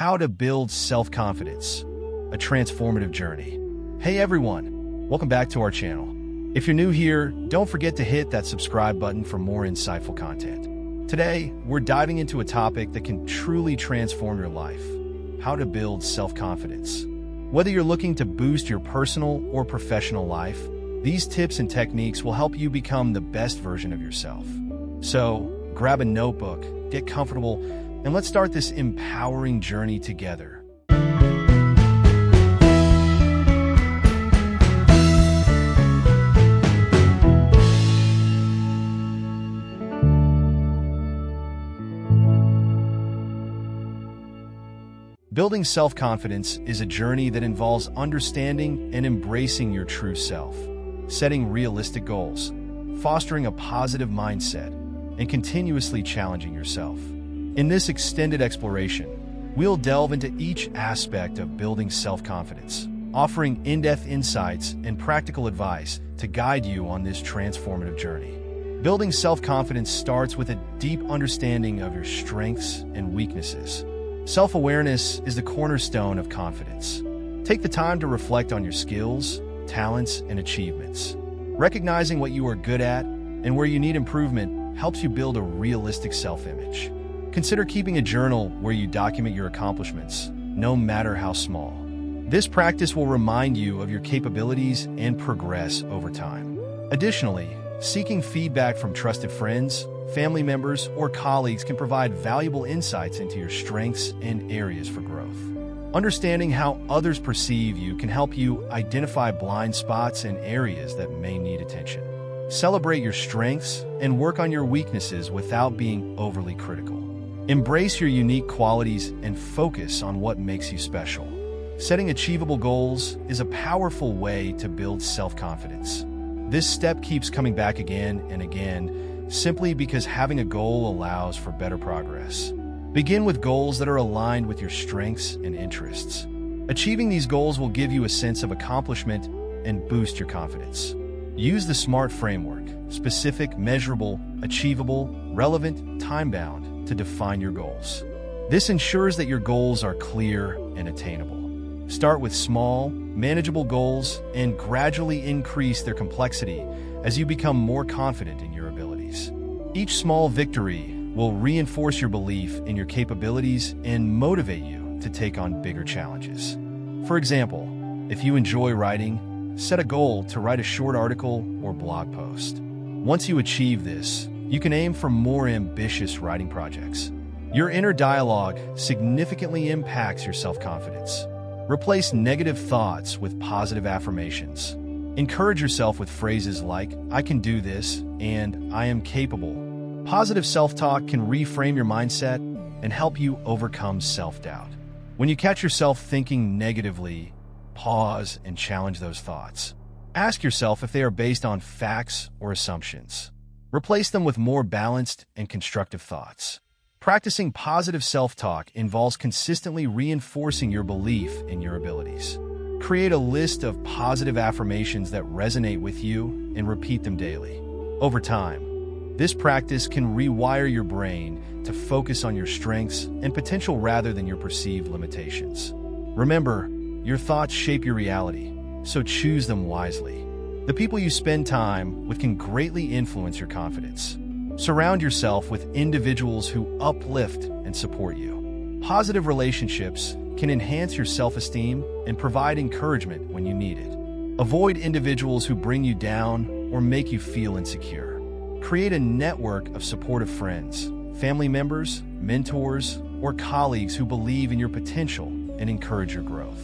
How to build self-confidence, a transformative journey. Hey everyone, welcome back to our channel. If you're new here, don't forget to hit that subscribe button for more insightful content. Today, we're diving into a topic that can truly transform your life: how to build self-confidence. Whether you're looking to boost your personal or professional life, these tips and techniques will help you become the best version of yourself. So, grab a notebook, get comfortable, and let's start this empowering journey together. Building self-confidence is a journey that involves understanding and embracing your true self, setting realistic goals, fostering a positive mindset, and continuously challenging yourself. In this extended exploration, we'll delve into each aspect of building self-confidence, offering in-depth insights and practical advice to guide you on this transformative journey. Building self-confidence starts with a deep understanding of your strengths and weaknesses. Self-awareness is the cornerstone of confidence. Take the time to reflect on your skills, talents, and achievements. Recognizing what you are good at and where you need improvement helps you build a realistic self-image. Consider keeping a journal where you document your accomplishments, no matter how small. This practice will remind you of your capabilities and progress over time. Additionally, seeking feedback from trusted friends, family members, or colleagues can provide valuable insights into your strengths and areas for growth. Understanding how others perceive you can help you identify blind spots and areas that may need attention. Celebrate your strengths and work on your weaknesses without being overly critical. Embrace your unique qualities and focus on what makes you special. Setting achievable goals is a powerful way to build self-confidence. This step keeps coming back again and again, simply because having a goal allows for better progress. Begin with goals that are aligned with your strengths and interests. Achieving these goals will give you a sense of accomplishment and boost your confidence. Use the SMART framework: specific, measurable, achievable, relevant, time-bound, to define your goals. This ensures that your goals are clear and attainable. Start with small, manageable goals and gradually increase their complexity as you become more confident in your abilities. Each small victory will reinforce your belief in your capabilities and motivate you to take on bigger challenges. For example, if you enjoy writing, set a goal to write a short article or blog post. Once you achieve this, you can aim for more ambitious writing projects. Your inner dialogue significantly impacts your self-confidence. Replace negative thoughts with positive affirmations. Encourage yourself with phrases like, "I can do this," and "I am capable." Positive self-talk can reframe your mindset and help you overcome self-doubt. When you catch yourself thinking negatively, pause and challenge those thoughts. Ask yourself if they are based on facts or assumptions. Replace them with more balanced and constructive thoughts. Practicing positive self-talk involves consistently reinforcing your belief in your abilities. Create a list of positive affirmations that resonate with you and repeat them daily. Over time, this practice can rewire your brain to focus on your strengths and potential rather than your perceived limitations. Remember, your thoughts shape your reality, so choose them wisely. The people you spend time with can greatly influence your confidence. Surround yourself with individuals who uplift and support you. Positive relationships can enhance your self-esteem and provide encouragement when you need it. Avoid individuals who bring you down or make you feel insecure. Create a network of supportive friends, family members, mentors, or colleagues who believe in your potential and encourage your growth.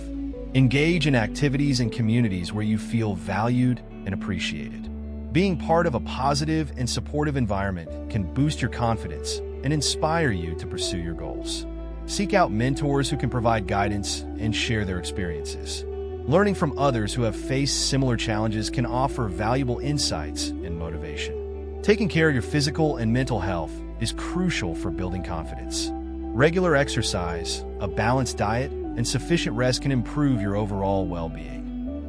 Engage in activities and communities where you feel valued and appreciated. Being part of a positive and supportive environment can boost your confidence and inspire you to pursue your goals. Seek out mentors who can provide guidance and share their experiences. Learning from others who have faced similar challenges can offer valuable insights and motivation. Taking care of your physical and mental health is crucial for building confidence. Regular exercise, a balanced diet, and sufficient rest can improve your overall well-being.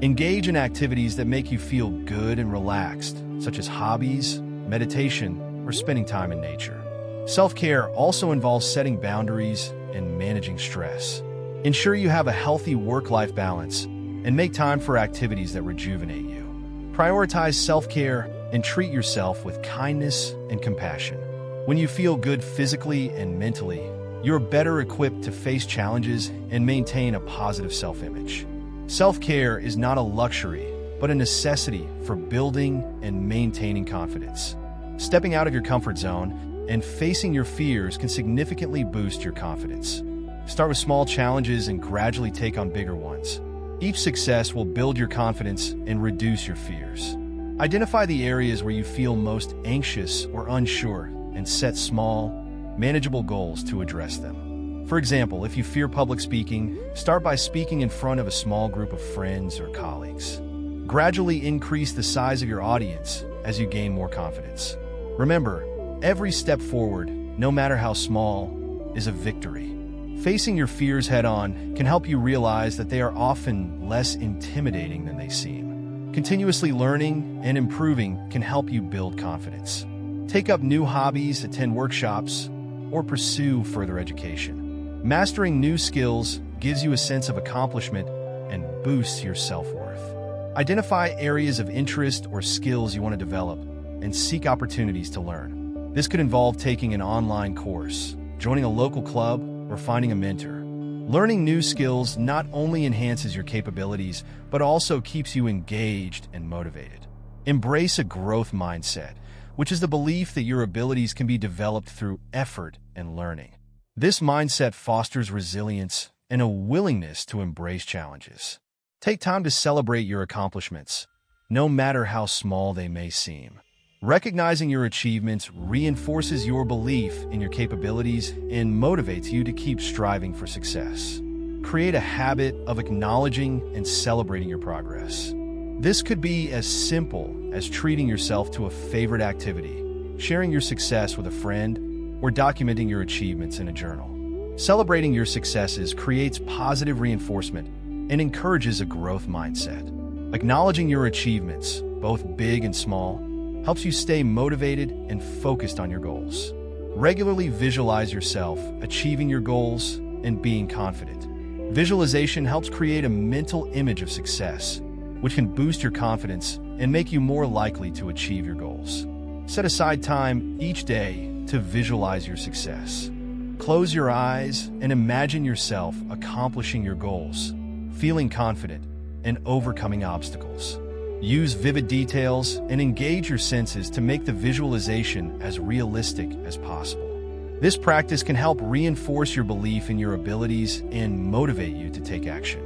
Engage in activities that make you feel good and relaxed, such as hobbies, meditation, or spending time in nature. Self-care also involves setting boundaries and managing stress. Ensure you have a healthy work-life balance and make time for activities that rejuvenate you. Prioritize self-care and treat yourself with kindness and compassion. When you feel good physically and mentally, you're better equipped to face challenges and maintain a positive self-image. Self-care is not a luxury, but a necessity for building and maintaining confidence. Stepping out of your comfort zone and facing your fears can significantly boost your confidence. Start with small challenges and gradually take on bigger ones. Each success will build your confidence and reduce your fears. Identify the areas where you feel most anxious or unsure and set small, manageable goals to address them. For example, if you fear public speaking, start by speaking in front of a small group of friends or colleagues. Gradually increase the size of your audience as you gain more confidence. Remember, every step forward, no matter how small, is a victory. Facing your fears head-on can help you realize that they are often less intimidating than they seem. Continuously learning and improving can help you build confidence. Take up new hobbies, attend workshops, or pursue further education. Mastering new skills gives you a sense of accomplishment and boosts your self-worth. Identify areas of interest or skills you want to develop and seek opportunities to learn. This could involve taking an online course, joining a local club, or finding a mentor. Learning new skills not only enhances your capabilities, but also keeps you engaged and motivated. Embrace a growth mindset, which is the belief that your abilities can be developed through effort and learning. This mindset fosters resilience and a willingness to embrace challenges. Take time to celebrate your accomplishments, no matter how small they may seem. Recognizing your achievements reinforces your belief in your capabilities and motivates you to keep striving for success. Create a habit of acknowledging and celebrating your progress. This could be as simple as treating yourself to a favorite activity, sharing your success with a friend, or documenting your achievements in a journal. Celebrating your successes creates positive reinforcement and encourages a growth mindset. Acknowledging your achievements, both big and small, helps you stay motivated and focused on your goals. Regularly visualize yourself achieving your goals and being confident. Visualization helps create a mental image of success, which can boost your confidence and make you more likely to achieve your goals. Set aside time each day to visualize your success. Close your eyes and imagine yourself accomplishing your goals, feeling confident, and overcoming obstacles. Use vivid details and engage your senses to make the visualization as realistic as possible. This practice can help reinforce your belief in your abilities and motivate you to take action.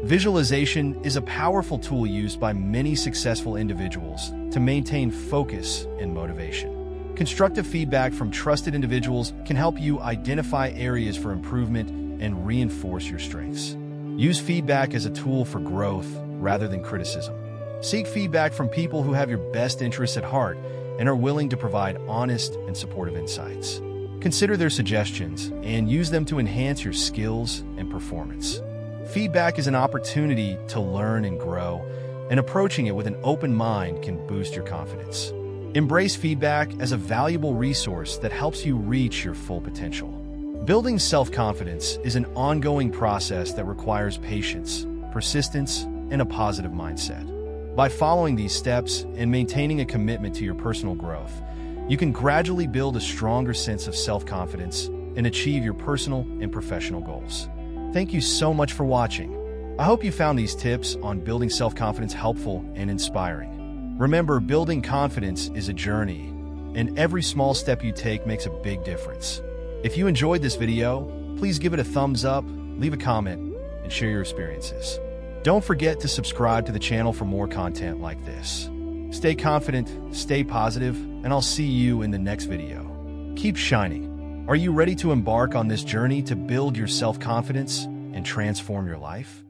Visualization is a powerful tool used by many successful individuals to maintain focus and motivation. Constructive feedback from trusted individuals can help you identify areas for improvement and reinforce your strengths. Use feedback as a tool for growth rather than criticism. Seek feedback from people who have your best interests at heart and are willing to provide honest and supportive insights. Consider their suggestions and use them to enhance your skills and performance. Feedback is an opportunity to learn and grow, and approaching it with an open mind can boost your confidence. Embrace feedback as a valuable resource that helps you reach your full potential. Building self-confidence is an ongoing process that requires patience, persistence, and a positive mindset. By following these steps and maintaining a commitment to your personal growth, you can gradually build a stronger sense of self-confidence and achieve your personal and professional goals. Thank you so much for watching. I hope you found these tips on building self-confidence helpful and inspiring. Remember, building confidence is a journey, and every small step you take makes a big difference. If you enjoyed this video, please give it a thumbs up, leave a comment, and share your experiences. Don't forget to subscribe to the channel for more content like this. Stay confident, stay positive, and I'll see you in the next video. Keep shining. Are you ready to embark on this journey to build your self-confidence and transform your life?